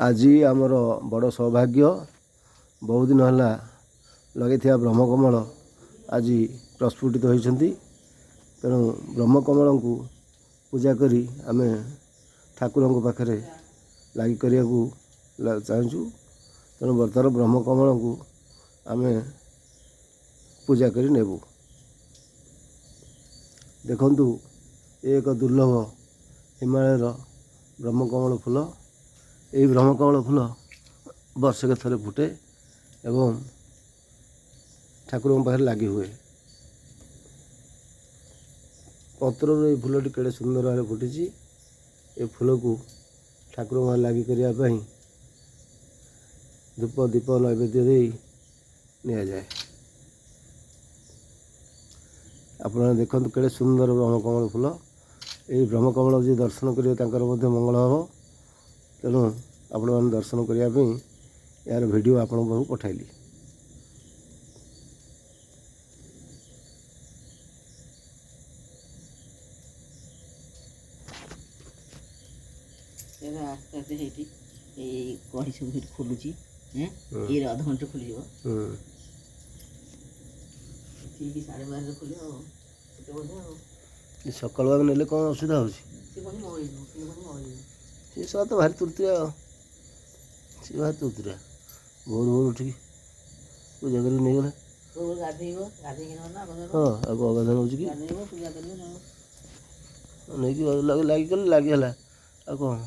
आज आमर बड़ सौभाग्य बहुत दिन है लगे ब्रह्मकमल आज प्रस्फुटित होती तेणु ब्रह्मकमल को पूजा करी आमे ठाकुर पाखे लगी करने चाहूँ। तेणु बर्तमान ब्रह्मकमल को आमे पूजा करी नेबू। देखंतु एक दुर्लभ हिमालयर ब्रह्मकमल फूल। यही ब्रह्मकमल फूल वर्षक थरे फुटे एवं ठाकुर पाखे लगी हुए। पत्र फूलटी केड़े सुंदर भाव फुटी। ये फूल को ठाकुर पाखे लगी करने धूप दीप नैवेद्य दे नि जाए। आपड़ देखते केड़े सुंदर ब्रह्मकमल फूल। यही ब्रह्मकमल जी दर्शन करेंगे मंगल हम। तेणु आपण मैंने दर्शन करने यार वीडियो आपण पाखु पठाइली। आस्ते आस्ते कढ़ी सब खोलुची ये अध घंटे खोल ठीक 12:30 खोल सकाल आगे ने कौन असुविधा हो सब तो भारी तुरतुरिया सी भारी तुरतुरिया भोर भोर उठिक पूजा कर नहीं गले हाँ आगे अगाधन हो नहीं लगे लगे आ कौन